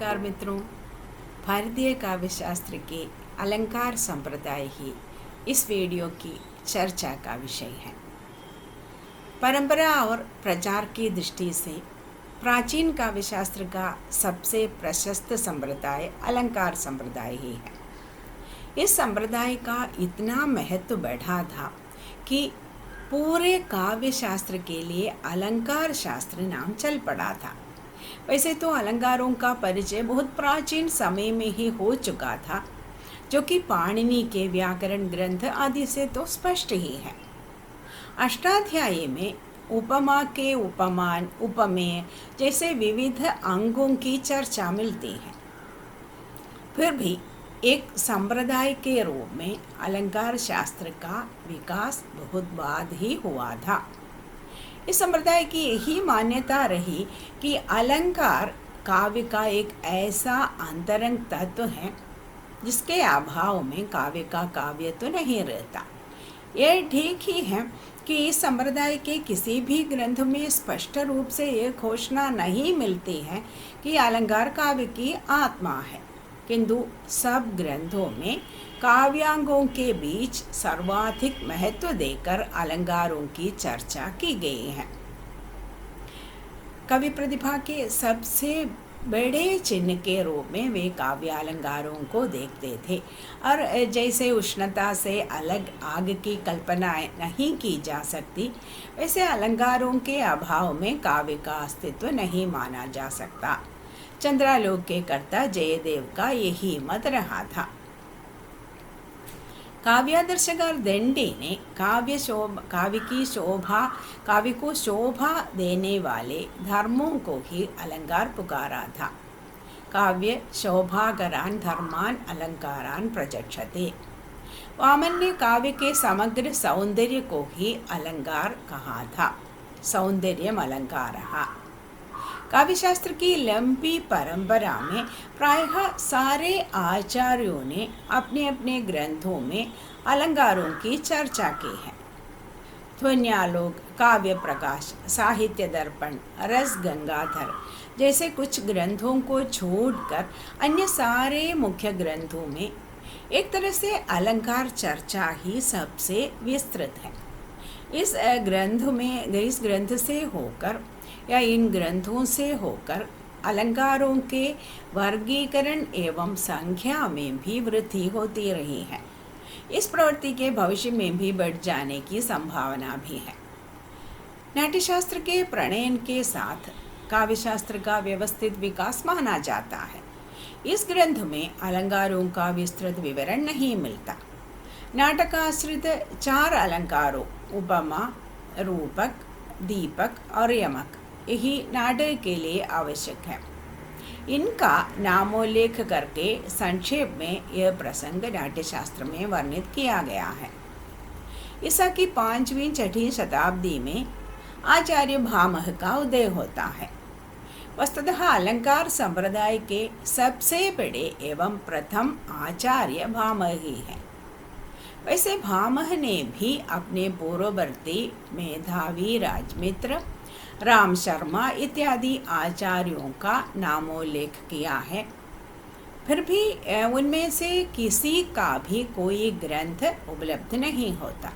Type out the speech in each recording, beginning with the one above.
नमस्कार मित्रों। भारतीय काव्य शास्त्र के अलंकार संप्रदाय ही इस वीडियो की चर्चा का विषय है। परंपरा और प्रचार की दृष्टि से प्राचीन काव्य शास्त्र का सबसे प्रशस्त संप्रदाय अलंकार संप्रदाय ही है। इस संप्रदाय का इतना महत्व बढ़ा था कि पूरे काव्य शास्त्र के लिए अलंकार शास्त्र नाम चल पड़ा था। वैसे तो अलंकारों का परिचय बहुत प्राचीन समय में ही हो चुका था, जो कि पाणिनि के व्याकरण ग्रंथ आदि से तो स्पष्ट ही है। अष्टाध्यायी में उपमा के उपमान, उपमेय जैसे विविध अंगों की चर्चा मिलती है। फिर भी एक संप्रदाय के रूप में अलंकार शास्त्र का विकास बहुत बाद ही हुआ था। इस संप्रदाय की यही मान्यता रही कि अलंकार काव्य का एक ऐसा अंतरंग तत्व है जिसके अभाव में काव्य का काव्य तो नहीं रहता। यह ठीक ही है कि इस संप्रदाय के किसी भी ग्रंथ में स्पष्ट रूप से यह घोषणा नहीं मिलती है कि अलंकार काव्य की आत्मा है, किंतु सब ग्रंथों में काव्यांगों के बीच सर्वाधिक महत्व देकर अलंकारों की चर्चा की गई है। कवि प्रतिभा के सबसे बड़े चिन्ह के रूप में वे काव्य अलंकारों को देखते थे, और जैसे उष्णता से अलग आग की कल्पना नहीं की जा सकती, वैसे अलंकारों के अभाव में काव्य का अस्तित्व नहीं माना जा सकता। चंद्रालोक के कर्ता जयदेव का यही मत रहा था। काव्यादर्शकार दंडी ने काव्य को शोभा देने वाले धर्मों को ही अलंकार पुकारा था। काव्य शोभाकरान धर्मान अलंकारान प्रचक्षते। वामन ने काव्य के समग्र सौंदर्य को ही अलंकार कहा था। सौंदर्यम अलंकारः। काव्यशास्त्र की लंबी परंपरा में प्रायः सारे आचार्यों ने अपने अपने ग्रंथों में अलंकारों की चर्चा की है। ध्वन्यालोक, काव्य प्रकाश, साहित्य दर्पण, रस गंगाधर जैसे कुछ ग्रंथों को छोड़कर अन्य सारे मुख्य ग्रंथों में एक तरह से अलंकार चर्चा ही सबसे विस्तृत है। इस ग्रंथ से होकर या इन ग्रंथों से होकर अलंकारों के वर्गीकरण एवं संख्या में भी वृद्धि होती रही है। इस प्रवृत्ति के भविष्य में भी बढ़ जाने की संभावना भी है। नाट्यशास्त्र के प्रणयन के साथ काव्यशास्त्र का व्यवस्थित विकास माना जाता है। इस ग्रंथ में अलंकारों का विस्तृत विवरण नहीं मिलता। नाटकाश्रित 4 अलंकारों उपमा, रूपक, दीपक और यमक यही नाटक के लिए आवश्यक है। इनका नामोल्लेख करके संक्षेप में यह प्रसंग नाट्यशास्त्र में वर्णित किया गया है। ईसा की 5वीं-6वीं शताब्दी में आचार्य भामह का उदय होता है। वस्तुतः अलंकार संप्रदाय के सबसे बड़े एवं प्रथम आचार्य भामह ही है। वैसे भामह ने भी अपने पूर्ववर्ती मेधावी राजमित्र, राम शर्मा इत्यादि आचार्यों का नामोल्लेख किया है। फिर भी उनमें से किसी का भी कोई ग्रंथ उपलब्ध नहीं होता।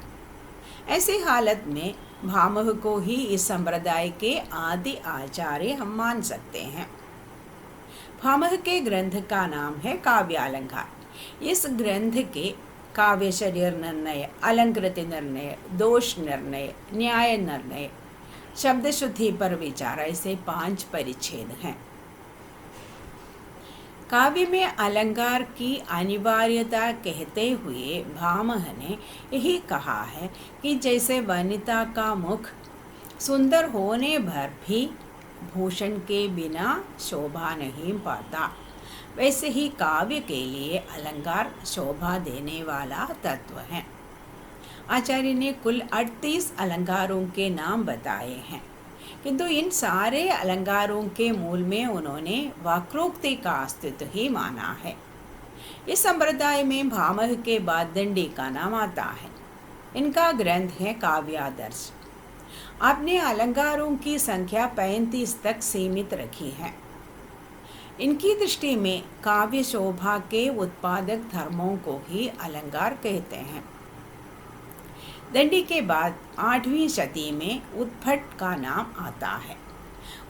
ऐसी हालत में भामह को ही इस संप्रदाय के आदि आचार्य हम मान सकते हैं। भामह के ग्रंथ का नाम है काव्यालंकार। इस ग्रंथ के काव्य शरीर निर्णय, अलंकृति निर्णय, दोष निर्णय, न्याय निर्णय, शब्द शुद्धि पर विचार ऐसे 5 परिच्छेद हैं। काव्य में अलंकार की अनिवार्यता कहते हुए भामह ने यही कहा है कि जैसे वनिता का मुख सुंदर होने भर भी भूषण के बिना शोभा नहीं पाता, वैसे ही काव्य के लिए अलंकार शोभा देने वाला तत्व है। आचार्य ने कुल 38 अलंकारों के नाम बताए हैं, किंतु इन सारे अलंकारों के मूल में उन्होंने वक्रोक्ति का अस्तित्व ही माना है। इस संप्रदाय में भामह के बाद दंडी का नाम आता है। इनका ग्रंथ है काव्यादर्श। आपने अलंकारों की संख्या 35 तक सीमित रखी है। इनकी दृष्टि में काव्य शोभा के उत्पादक धर्मों को ही अलंकार कहते हैं। दंडी के बाद 8वीं शती में उद्भट का नाम आता है।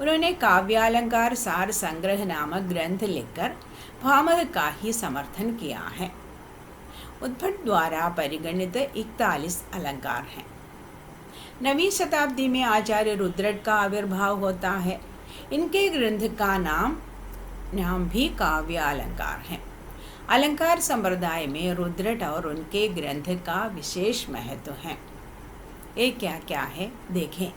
उन्होंने काव्यालंकार सार संग्रह नामक ग्रंथ लिखकर भामह का ही समर्थन किया है। उद्भट द्वारा परिगणित 41 अलंकार हैं। 9वीं शताब्दी में आचार्य रुद्रट का आविर्भाव होता है। इनके ग्रंथ का नाम भी काव्यालंकार है। अलंकार संप्रदाय में रुद्रट और उनके ग्रंथ का विशेष महत्व है। ये क्या क्या है देखें।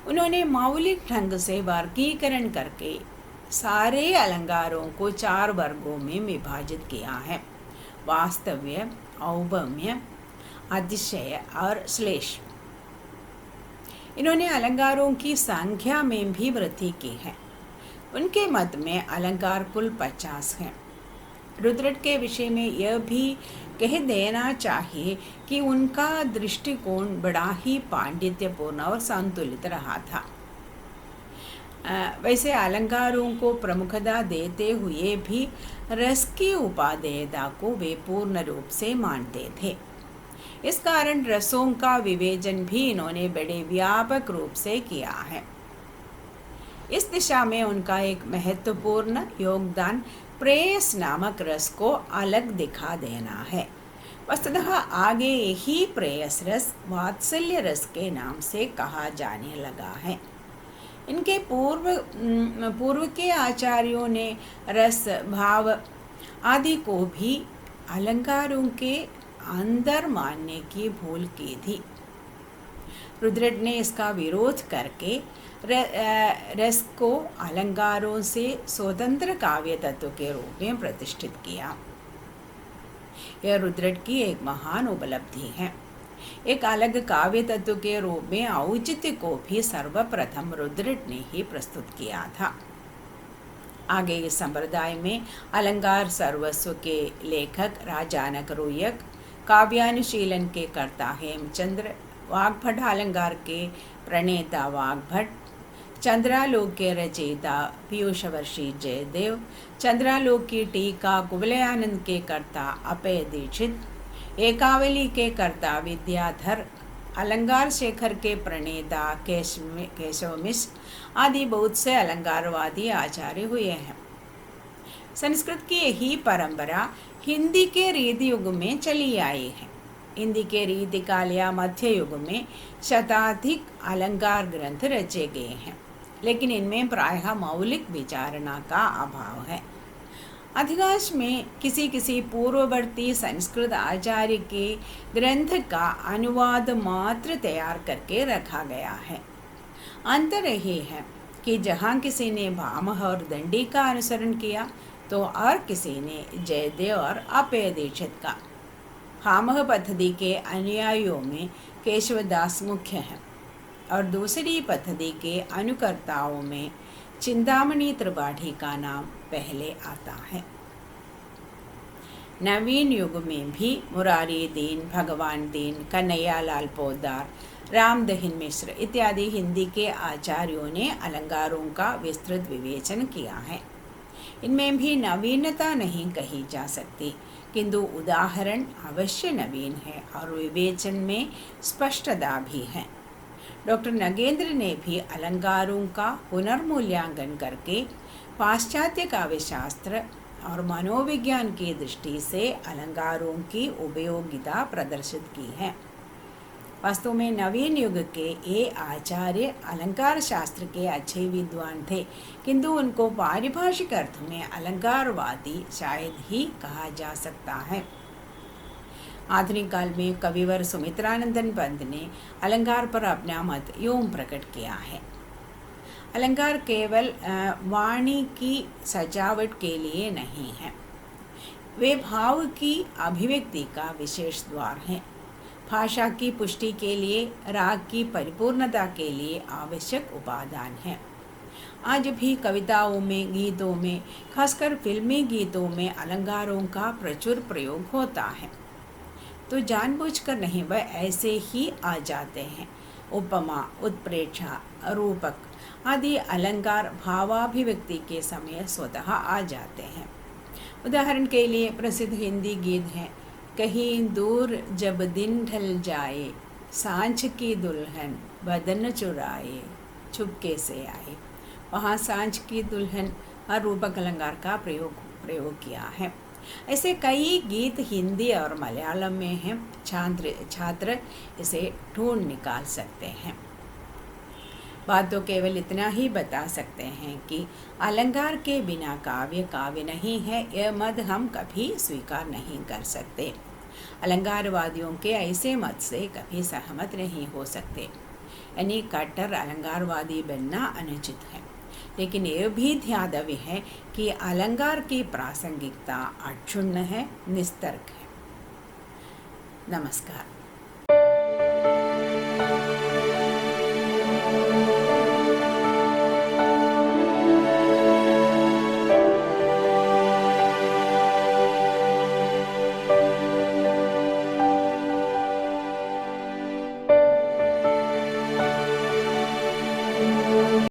उन्होंने मौलिक ढंग से वर्गीकरण करके सारे अलंकारों को 4 वर्गों में विभाजित किया है: वास्तव्य, औपम्य, अतिशय और श्लेष। इन्होंने अलंकारों की संख्या में भी वृद्धि की है। उनके मत में अलंकार कुल 50 हैं। रुद्रट के विषय में यह भी कह देना चाहिए कि उनका दृष्टिकोण बड़ा ही पांडित्यपूर्ण और संतुलित रहा था। वैसे अलंकारों को प्रमुखता देते हुए भी रस की उपादेयता को वे पूर्ण रूप से मानते थे। इस कारण रसों का विवेचन भी इन्होंने बड़े व्यापक रूप से किया है। इस दिशा में उनका एक महत्वपूर्ण योगदान प्रेयस नामक रस को अलग दिखा देना है। वस्तुतः आगे यही प्रेयस रस वात्सल्य रस के नाम से कहा जाने लगा है। इनके पूर्व के आचार्यों ने रस, भाव आदि को भी अलंकारों के अंदर मानने की भूल की थी। रुद्रट ने इसका विरोध करके रस को अलंकारों से स्वतंत्र काव्य तत्व के रूप में प्रतिष्ठित किया। यह रुद्रट की एक महान उपलब्धि है। एक अलग काव्य तत्व के रूप में औचित्य को भी सर्वप्रथम रुद्रट ने ही प्रस्तुत किया था। आगे इस संप्रदाय में अलंकार सर्वस्व के लेखक राजानक रूयक, काव्यानुशीलन के कर्ता हेमचंद्र, वाग्भट अलंकार के प्रणेता वाग्भट, चंद्रालोक के रचयिता पीयूषवर्षी जयदेव, चंद्रालोक की टीका कुवलयानंद के कर्ता अपेय दीक्षित, एकावली के कर्ता विद्याधर, अलंकार शेखर के प्रणेता केशव मिश्र आदि बहुत से अलंकारवादी आचार्य हुए हैं। संस्कृत की यही परंपरा हिंदी के रीति युग में चली आई है। हिंदी के रीतिकाल या मध्य युग में शताधिक अलंकार ग्रंथ रचे गए हैं, लेकिन इनमें प्रायः मौलिक विचारणा का अभाव है। अधिकांश में किसी पूर्ववर्ती संस्कृत आचार्य के ग्रंथ का अनुवाद मात्र तैयार करके रखा गया है। अंतर यही है कि जहाँ किसी ने भामह और दंडी का अनुसरण किया तो और किसी ने जयदेव और अपेय दीक्षित का। भामह पद्धति के अनुयायियों में केशवदास मुख्य हैं और दूसरी पद्धति के अनुकर्ताओं में चिंतामणि त्रिपाठी का नाम पहले आता है। नवीन युग में भी मुरारी दीन, भगवान दीन, कन्हैयालाल पोद्दार, रामदहिन मिश्र इत्यादि हिंदी के आचार्यों ने अलंकारों का विस्तृत विवेचन किया है। इनमें भी नवीनता नहीं कही जा सकती, किंतु उदाहरण अवश्य नवीन है और विवेचन में स्पष्टता भी है। डॉक्टर नगेंद्र ने भी अलंकारों का पुनर्मूल्यांकन करके पाश्चात्य काव्यशास्त्र और मनोविज्ञान की दृष्टि से अलंकारों की उपयोगिता प्रदर्शित की है। वास्तव में नवीन युग के ये आचार्य अलंकार शास्त्र के अच्छे विद्वान थे, किंतु उनको पारिभाषिक अर्थ में अलंकारवादी शायद ही कहा जा सकता है। आधुनिक काल में कविवर सुमित्रानंदन पंत ने अलंकार पर अपना मत यूं प्रकट किया है: अलंकार केवल वाणी की सजावट के लिए नहीं है, वे भाव की अभिव्यक्ति का विशेष द्वार हैं। भाषा की पुष्टि के लिए, राग की परिपूर्णता के लिए आवश्यक उपादान है। आज भी कविताओं में, गीतों में, खासकर फिल्मी गीतों में अलंकारों का प्रचुर प्रयोग होता है। तो जानबूझकर नहीं, वह ऐसे ही आ जाते हैं। उपमा, उत्प्रेक्षा, रूपक आदि अलंकार भावाभिव्यक्ति के समय स्वतः आ जाते हैं। उदाहरण के लिए प्रसिद्ध हिंदी गीत है, कहीं दूर जब दिन ढल जाए, सांझ की दुल्हन बदन चुराए, चुपके से आए। वहाँ सांझ की दुल्हन और रूपक अलंकार का प्रयोग किया है। ऐसे कई गीत हिंदी और मलयालम में हैं। छात्र इसे ढूंढ निकाल सकते हैं। बात तो केवल इतना ही बता सकते हैं कि अलंकार के बिना काव्य नहीं है, यह मत हम कभी स्वीकार नहीं कर सकते। अलंकारवादियों के ऐसे मत से कभी सहमत नहीं हो सकते, यानी कट्टर अलंकारवादी बनना अनुचित है। लेकिन यह भी ध्यातव्य है कि अलंकार की प्रासंगिकता अक्षुण्ण है, निस्तर्क है। नमस्कार।